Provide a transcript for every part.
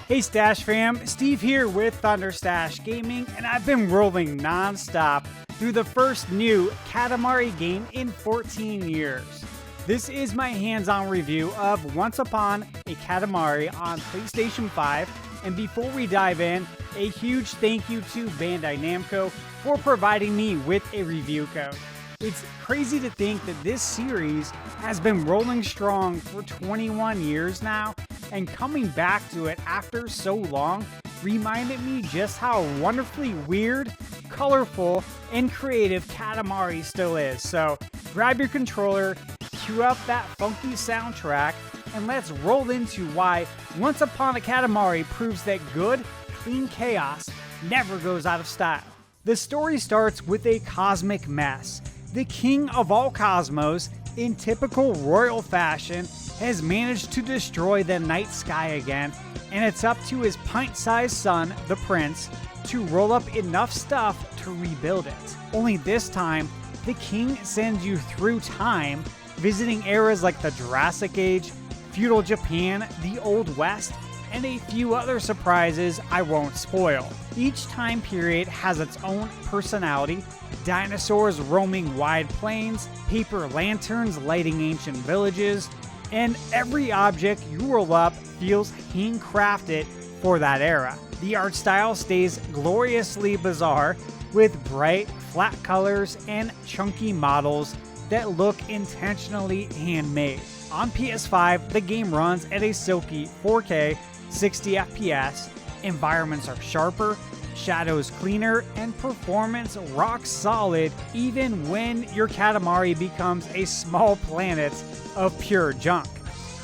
Hey Stash fam, Steve here with ThunderStash Gaming, and I've been rolling non-stop through the first new Katamari game in 14 years. This is my hands-on review of Once Upon a Katamari on PlayStation 5, and before we dive in, a huge thank you to Bandai Namco for providing me with a review code. It's crazy to think that this series has been rolling strong for 21 years now, and coming back to it after so long reminded me just how wonderfully weird, colorful, and creative Katamari still is. So grab your controller, cue up that funky soundtrack, and let's roll into why Once Upon a Katamari proves that good, clean chaos never goes out of style. The story starts with a cosmic mess. The king of all cosmos, in typical royal fashion, has managed to destroy the night sky again, and it's up to his pint-sized son, the prince, to roll up enough stuff to rebuild it. Only this time, the king sends you through time, visiting eras like the Jurassic Age, feudal Japan, the Old West, and a few other surprises I won't spoil. Each time period has its own personality: dinosaurs roaming wide plains, paper lanterns lighting ancient villages, and every object you roll up feels handcrafted for that era. The art style stays gloriously bizarre, with bright, flat colors and chunky models that look intentionally handmade. On PS5, the game runs at a silky 4K 60 FPS, environments are sharper, shadows cleaner, and performance rock solid even when your Katamari becomes a small planet of pure junk.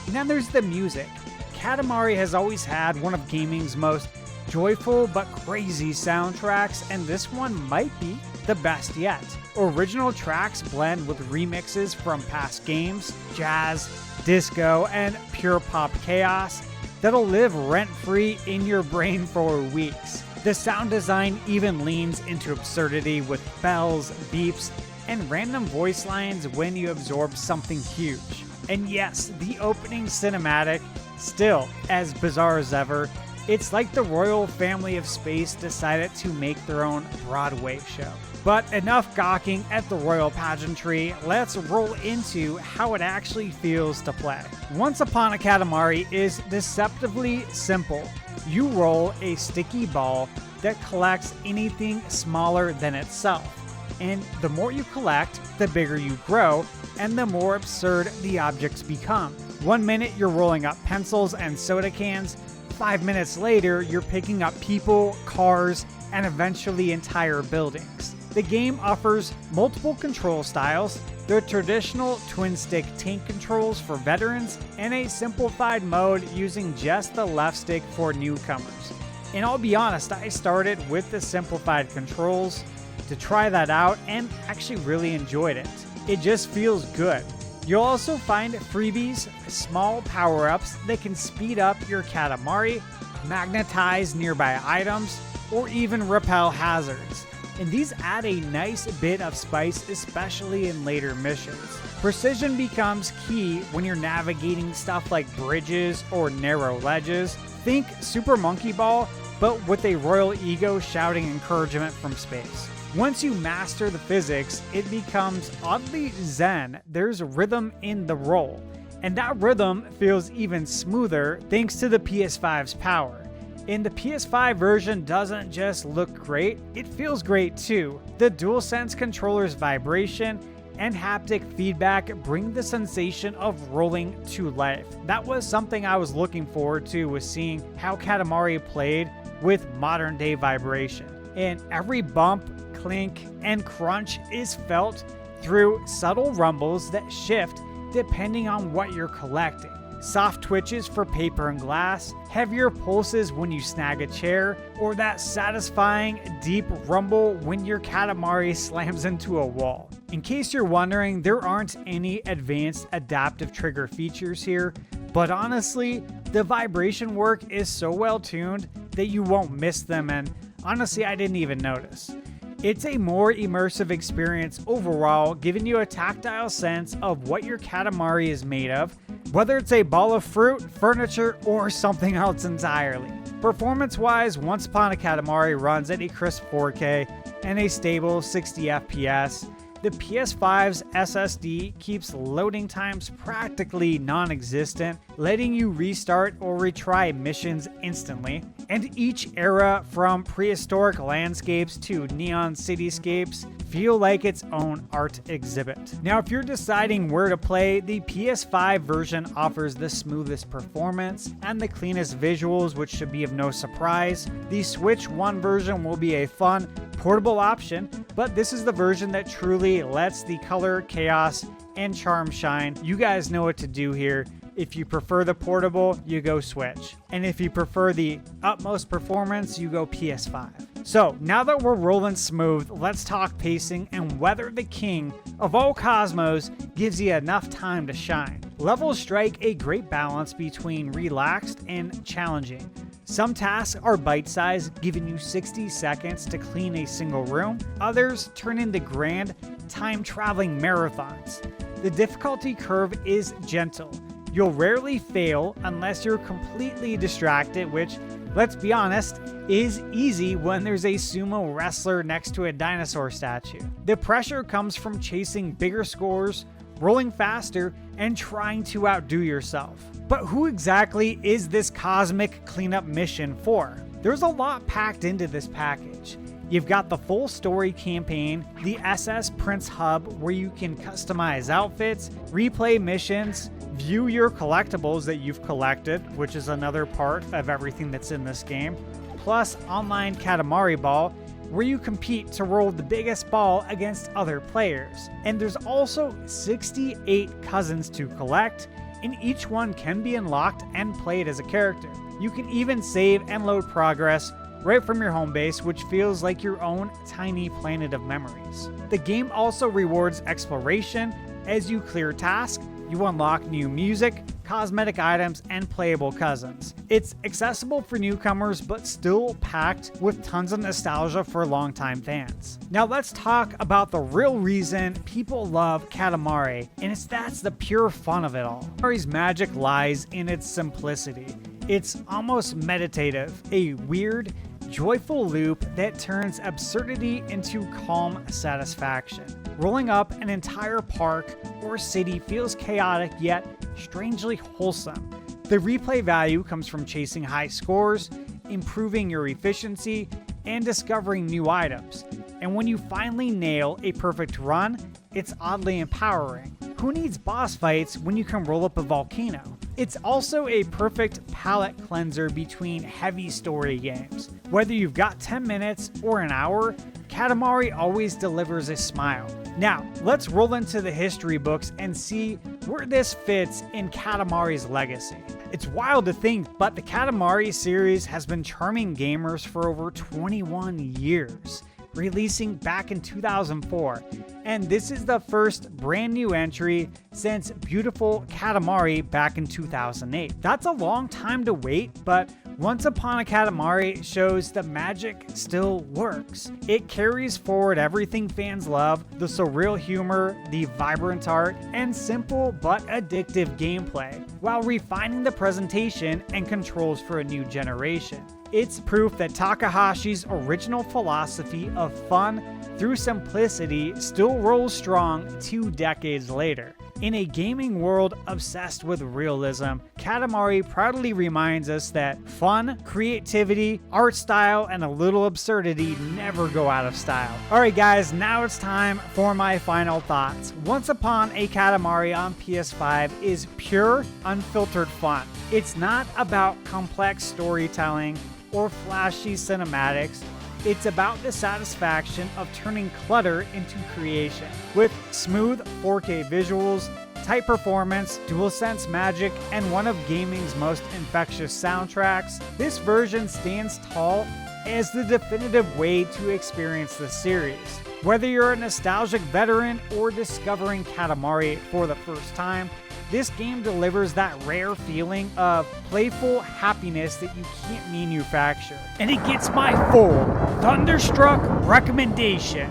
And then there's the music. Katamari has always had one of gaming's most joyful but crazy soundtracks, and this one might be the best yet. Original tracks blend with remixes from past games, jazz, disco, and pure pop chaos that'll live rent-free in your brain for weeks. The sound design even leans into absurdity with bells, beeps, and random voice lines when you absorb something huge. And yes, the opening cinematic, still as bizarre as ever. It's like the royal family of space decided to make their own Broadway show. But enough gawking at the royal pageantry, let's roll into how it actually feels to play. Once Upon a Katamari is deceptively simple. You roll a sticky ball that collects anything smaller than itself. And the more you collect, the bigger you grow, and the more absurd the objects become. 1 minute you're rolling up pencils and soda cans, 5 minutes later you're picking up people, cars, and eventually entire buildings. The game offers multiple control styles, the traditional twin-stick tank controls for veterans, and a simplified mode using just the left stick for newcomers. And I'll be honest, I started with the simplified controls to try that out and actually really enjoyed it. It just feels good. You'll also find freebies, small power-ups that can speed up your Katamari, magnetize nearby items, or even repel hazards. And these add a nice bit of spice, especially in later missions. Precision becomes key when you're navigating stuff like bridges or narrow ledges. Think Super Monkey Ball, but with a royal ego shouting encouragement from space. Once you master the physics, it becomes oddly zen. There's rhythm in the roll, and that rhythm feels even smoother thanks to the PS5's power. And the PS5 version doesn't just look great, it feels great too. The DualSense controller's vibration and haptic feedback bring the sensation of rolling to life. That was something I was looking forward to, was seeing how Katamari played with modern day vibration. And every bump, clink, and crunch is felt through subtle rumbles that shift depending on what you're collecting. Soft twitches for paper and glass, heavier pulses when you snag a chair, or that satisfying deep rumble when your Katamari slams into a wall. In case you're wondering, there aren't any advanced adaptive trigger features here, but honestly, the vibration work is so well tuned that you won't miss them, and honestly, I didn't even notice. It's a more immersive experience overall, giving you a tactile sense of what your Katamari is made of, whether it's a ball of fruit, furniture, or something else entirely. Performance-wise, Once Upon a Katamari runs at a crisp 4K and a stable 60 FPS. The PS5's SSD keeps loading times practically non-existent, letting you restart or retry missions instantly. And each era, from prehistoric landscapes to neon cityscapes, feel like its own art exhibit. Now, if you're deciding where to play, the PS5 version offers the smoothest performance and the cleanest visuals, which should be of no surprise. The Switch One version will be a fun, portable option, but this is the version that truly lets the color, chaos, and charm shine. You guys know what to do here. If you prefer the portable, you go Switch. And if you prefer the utmost performance, you go PS5. So now that we're rolling smooth, let's talk pacing and whether the king of all cosmos gives you enough time to shine. Levels strike a great balance between relaxed and challenging. Some tasks are bite-sized, giving you 60 seconds to clean a single room. Others turn into grand, time-traveling marathons. The difficulty curve is gentle. You'll rarely fail unless you're completely distracted, which, let's be honest, is easy when there's a sumo wrestler next to a dinosaur statue. The pressure comes from chasing bigger scores, rolling faster, and trying to outdo yourself. But who exactly is this cosmic cleanup mission for? There's a lot packed into this package. You've got the full story campaign, the SS Prince Hub where you can customize outfits, replay missions, view your collectibles that you've collected, which is another part of everything that's in this game, plus online Katamari Ball, where you compete to roll the biggest ball against other players. And there's also 68 cousins to collect, and each one can be unlocked and played as a character. You can even save and load progress right from your home base, which feels like your own tiny planet of memories. The game also rewards exploration. As you clear tasks, you unlock new music, cosmetic items, and playable cousins. It's accessible for newcomers, but still packed with tons of nostalgia for longtime fans. Now let's talk about the real reason people love Katamari, and that's the pure fun of it all. Katamari's magic lies in its simplicity. It's almost meditative, a weird, joyful loop that turns absurdity into calm satisfaction. Rolling up an entire park or city feels chaotic yet strangely wholesome. The replay value comes from chasing high scores, improving your efficiency, and discovering new items. And when you finally nail a perfect run, it's oddly empowering. Who needs boss fights when you can roll up a volcano? It's also a perfect palate cleanser between heavy story games. Whether you've got 10 minutes or an hour, Katamari always delivers a smile. Now, let's roll into the history books and see where this fits in Katamari's legacy. It's wild to think, but the Katamari series has been charming gamers for over 21 years, releasing back in 2004. And this is the first brand new entry since Beautiful Katamari back in 2008. That's a long time to wait, but Once Upon a Katamari shows the magic still works. It carries forward everything fans love, the surreal humor, the vibrant art, and simple but addictive gameplay, while refining the presentation and controls for a new generation. It's proof that Takahashi's original philosophy of fun through simplicity still rolls strong 2 decades later. In a gaming world obsessed with realism, Katamari proudly reminds us that fun, creativity, art style, and a little absurdity never go out of style. Alright guys, now it's time for my final thoughts. Once Upon a Katamari on PS5 is pure, unfiltered fun. It's not about complex storytelling or flashy cinematics. It's about the satisfaction of turning clutter into creation. With smooth 4K visuals, tight performance, DualSense magic, and one of gaming's most infectious soundtracks, this version stands tall as the definitive way to experience the series. Whether you're a nostalgic veteran or discovering Katamari for the first time, this game delivers that rare feeling of playful happiness that you can't manufacture. And it gets my full Thunderstruck recommendation.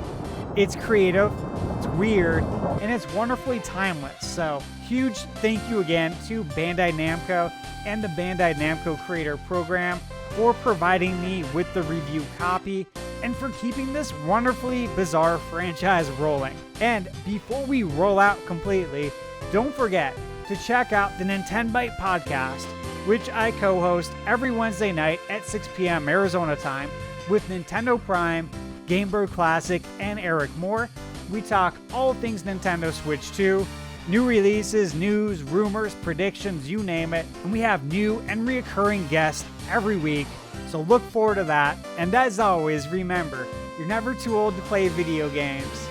It's creative, it's weird, and it's wonderfully timeless. So huge thank you again to Bandai Namco and the Bandai Namco Creator Program for providing me with the review copy and for keeping this wonderfully bizarre franchise rolling. And before we roll out completely, don't forget to check out the NintenByte podcast, which I co-host every Wednesday night at 6 p.m. Arizona time with Nintendo Prime, Game Bro Classic, and Eric Moore. We talk all things Nintendo Switch 2, new releases, news, rumors, predictions, you name it. And we have new and reoccurring guests every week, so look forward to that. And as always, remember, you're never too old to play video games.